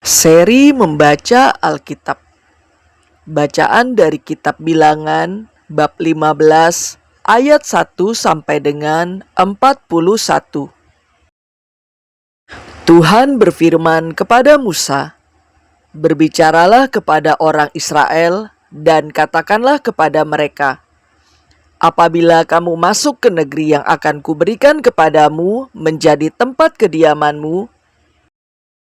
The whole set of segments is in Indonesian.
Seri membaca Alkitab. Bacaan dari kitab Bilangan bab 15 ayat 1 sampai dengan 41. Tuhan berfirman kepada Musa, "Berbicaralah kepada orang Israel dan katakanlah kepada mereka, apabila kamu masuk ke negeri yang akan kuberikan kepadamu menjadi tempat kediamanmu,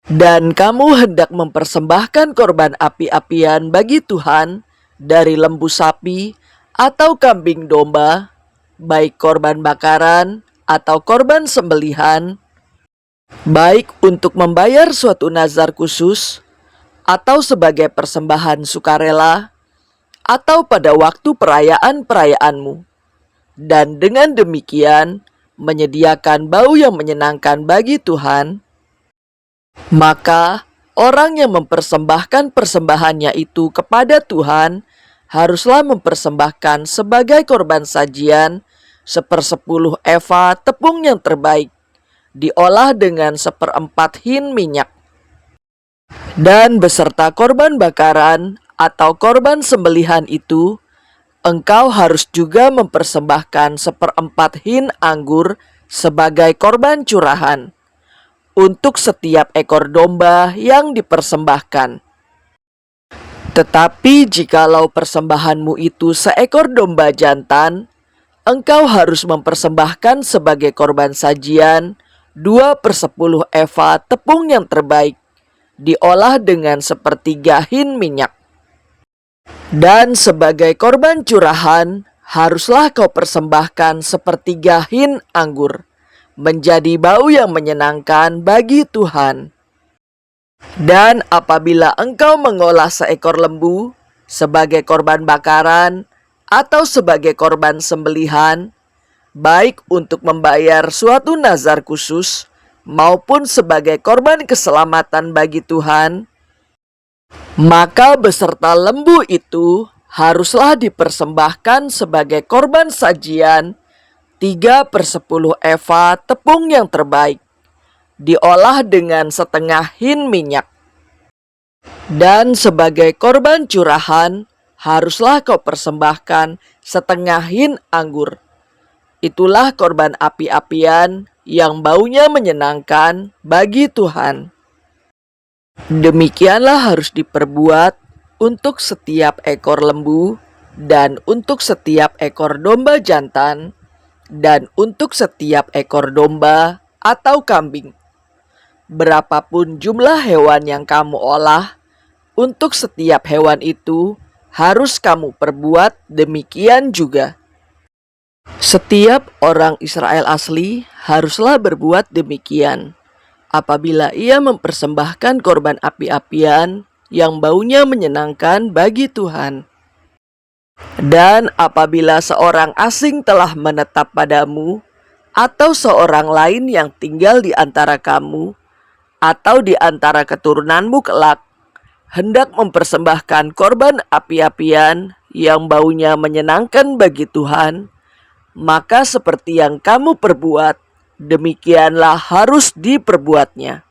dan kamu hendak mempersembahkan korban api-apian bagi Tuhan dari lembu sapi atau kambing domba, baik korban bakaran atau korban sembelihan, baik untuk membayar suatu nazar khusus atau sebagai persembahan sukarela, atau pada waktu perayaan-perayaanmu, dan dengan demikian menyediakan bau yang menyenangkan bagi Tuhan, maka orang yang mempersembahkan persembahannya itu kepada Tuhan haruslah mempersembahkan sebagai korban sajian 1/10 eva tepung yang terbaik, diolah dengan 1/4 hin minyak. Dan beserta korban bakaran atau korban sembelihan itu, engkau harus juga mempersembahkan 1/4 hin anggur sebagai korban curahan untuk setiap ekor domba yang dipersembahkan. Tetapi jikalau persembahanmu itu seekor domba jantan, engkau harus mempersembahkan sebagai korban sajian 2/10 eva tepung yang terbaik, diolah dengan 1/3 hin minyak. Dan sebagai korban curahan, haruslah kau persembahkan 1/3 hin anggur, menjadi bau yang menyenangkan bagi Tuhan. Dan apabila engkau mengolah seekor lembu sebagai korban bakaran atau sebagai korban sembelihan, baik untuk membayar suatu nazar khusus maupun sebagai korban keselamatan bagi Tuhan, maka beserta lembu itu haruslah dipersembahkan sebagai korban sajian 3/10 eva tepung yang terbaik, diolah dengan 1/2 hin minyak. Dan sebagai korban curahan, haruslah kau persembahkan 1/2 hin anggur. Itulah korban api-apian yang baunya menyenangkan bagi Tuhan. Demikianlah harus diperbuat untuk setiap ekor lembu, dan untuk setiap ekor domba jantan, dan untuk setiap ekor domba atau kambing. Berapapun jumlah hewan yang kamu olah, untuk setiap hewan itu harus kamu perbuat demikian juga. Setiap orang Israel asli haruslah berbuat demikian apabila ia mempersembahkan korban api-apian yang baunya menyenangkan bagi Tuhan. Dan apabila seorang asing telah menetap padamu, atau seorang lain yang tinggal di antara kamu, atau di antara keturunanmu kelak, hendak mempersembahkan korban api-apian yang baunya menyenangkan bagi Tuhan, maka seperti yang kamu perbuat, demikianlah harus diperbuatnya.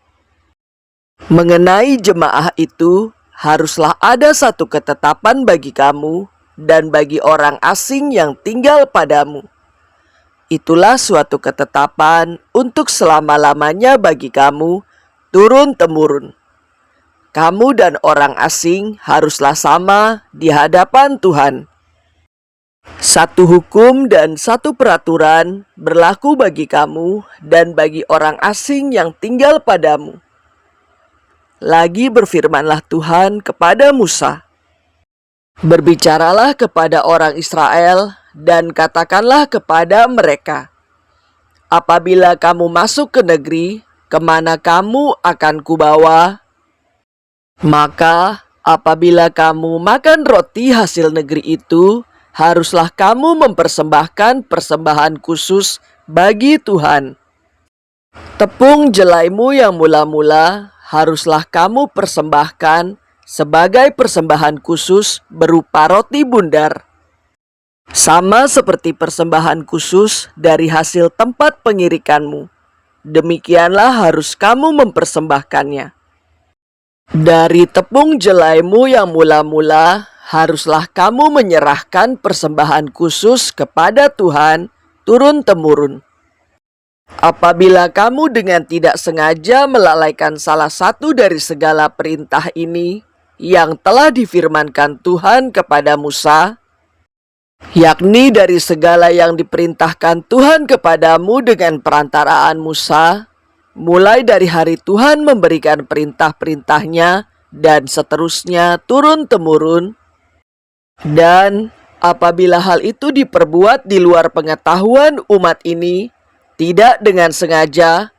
Mengenai jemaah itu, haruslah ada satu ketetapan bagi kamu dan bagi orang asing yang tinggal padamu. Itulah suatu ketetapan untuk selama-lamanya bagi kamu, turun-temurun. Kamu dan orang asing haruslah sama di hadapan Tuhan. Satu hukum dan satu peraturan berlaku bagi kamu dan bagi orang asing yang tinggal padamu. Lagi berfirmanlah Tuhan kepada Musa, "Berbicaralah kepada orang Israel dan katakanlah kepada mereka, apabila kamu masuk ke negeri kemana kamu akan kubawa, maka apabila kamu makan roti hasil negeri itu, haruslah kamu mempersembahkan persembahan khusus bagi Tuhan. Tepung jelaimu yang mula-mula haruslah kamu persembahkan sebagai persembahan khusus berupa roti bundar, sama seperti persembahan khusus dari hasil tempat pengirikanmu. Demikianlah harus kamu mempersembahkannya. Dari tepung jelaimu yang mula-mula, haruslah kamu menyerahkan persembahan khusus kepada Tuhan turun-temurun. Apabila kamu dengan tidak sengaja melalaikan salah satu dari segala perintah ini yang telah difirmankan Tuhan kepada Musa, yakni dari segala yang diperintahkan Tuhan kepadamu dengan perantaraan Musa, mulai dari hari Tuhan memberikan perintah-perintahnya dan seterusnya turun-temurun, dan apabila hal itu diperbuat di luar pengetahuan umat ini, tidak dengan sengaja,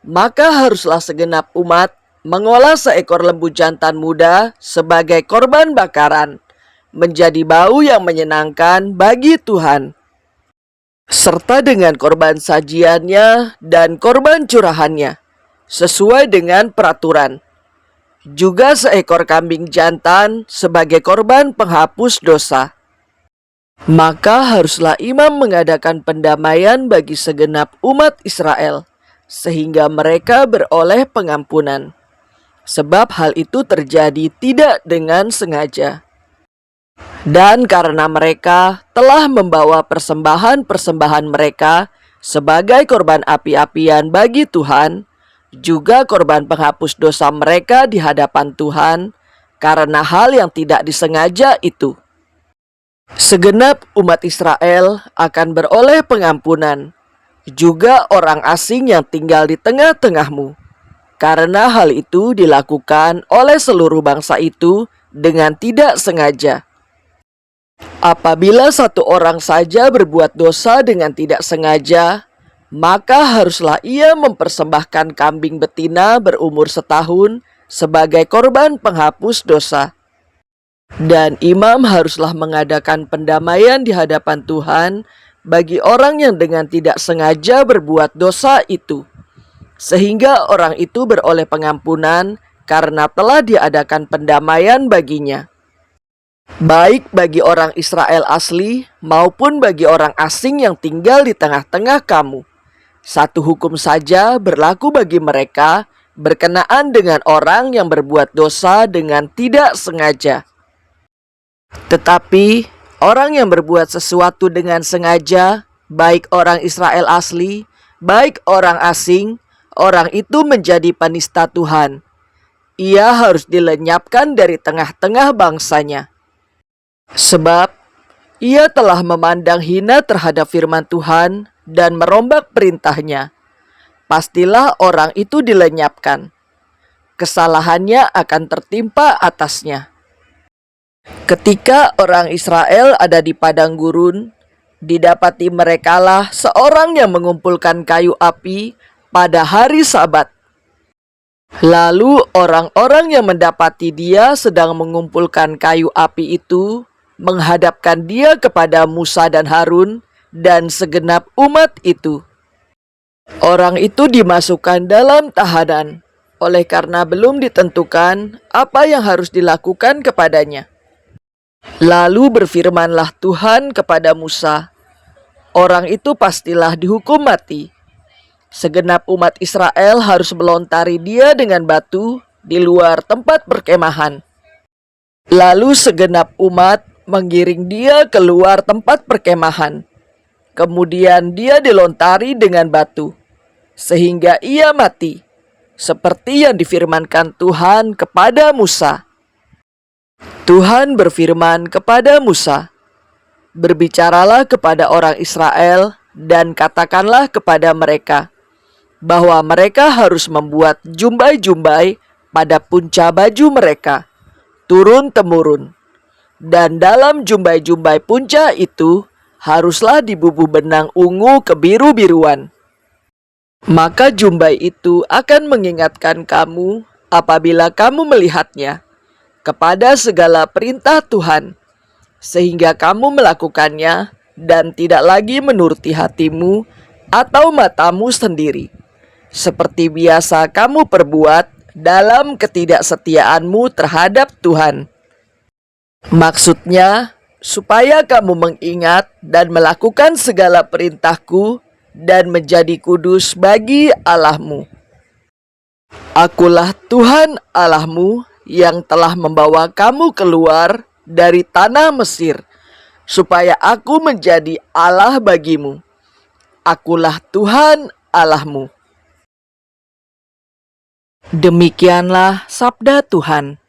maka haruslah segenap umat mengolah seekor lembu jantan muda sebagai korban bakaran, menjadi bau yang menyenangkan bagi Tuhan, serta dengan korban sajiannya dan korban curahannya, sesuai dengan peraturan. Juga seekor kambing jantan sebagai korban penghapus dosa. Maka haruslah imam mengadakan pendamaian bagi segenap umat Israel, sehingga mereka beroleh pengampunan. Sebab hal itu terjadi tidak dengan sengaja. Dan karena mereka telah membawa persembahan-persembahan mereka sebagai korban api-apian bagi Tuhan, juga korban penghapus dosa mereka di hadapan Tuhan, karena hal yang tidak disengaja itu. Segenap umat Israel akan beroleh pengampunan, juga orang asing yang tinggal di tengah-tengahmu, karena hal itu dilakukan oleh seluruh bangsa itu dengan tidak sengaja. Apabila satu orang saja berbuat dosa dengan tidak sengaja, maka haruslah ia mempersembahkan kambing betina berumur setahun sebagai korban penghapus dosa. Dan imam haruslah mengadakan pendamaian di hadapan Tuhan bagi orang yang dengan tidak sengaja berbuat dosa itu, sehingga orang itu beroleh pengampunan karena telah diadakan pendamaian baginya, baik bagi orang Israel asli maupun bagi orang asing yang tinggal di tengah-tengah kamu. Satu hukum saja berlaku bagi mereka berkenaan dengan orang yang berbuat dosa dengan tidak sengaja. Tetapi orang yang berbuat sesuatu dengan sengaja, baik orang Israel asli, baik orang asing, orang itu menjadi penista Tuhan. Ia harus dilenyapkan dari tengah-tengah bangsanya. Sebab ia telah memandang hina terhadap firman Tuhan dan merombak perintahnya. Pastilah orang itu dilenyapkan. Kesalahannya akan tertimpa atasnya. Ketika orang Israel ada di padang gurun, didapati merekalah seorang yang mengumpulkan kayu api pada hari Sabat. Lalu orang-orang yang mendapati dia sedang mengumpulkan kayu api itu menghadapkan dia kepada Musa dan Harun dan segenap umat itu. Orang itu dimasukkan dalam tahanan oleh karena belum ditentukan apa yang harus dilakukan kepadanya. Lalu berfirmanlah Tuhan kepada Musa, orang itu pastilah dihukum mati. Segenap umat Israel harus melontari dia dengan batu di luar tempat perkemahan. Lalu segenap umat menggiring dia keluar tempat perkemahan. Kemudian dia dilontari dengan batu, sehingga ia mati, seperti yang difirmankan Tuhan kepada Musa. Tuhan berfirman kepada Musa, "Berbicaralah kepada orang Israel dan katakanlah kepada mereka bahwa mereka harus membuat jumbai-jumbai pada punca baju mereka, turun-temurun. Dan dalam jumbai-jumbai punca itu haruslah dibubuh benang ungu kebiru-biruan. Maka jumbai itu akan mengingatkan kamu apabila kamu melihatnya kepada segala perintah Tuhan, sehingga kamu melakukannya dan tidak lagi menuruti hatimu atau matamu sendiri, seperti biasa kamu perbuat dalam ketidaksetiaanmu terhadap Tuhan." Maksudnya, supaya kamu mengingat dan melakukan segala perintahku dan menjadi kudus bagi Allahmu. Akulah Tuhan Allahmu yang telah membawa kamu keluar dari tanah Mesir, supaya aku menjadi Allah bagimu. Akulah Tuhan Allahmu." Demikianlah sabda Tuhan.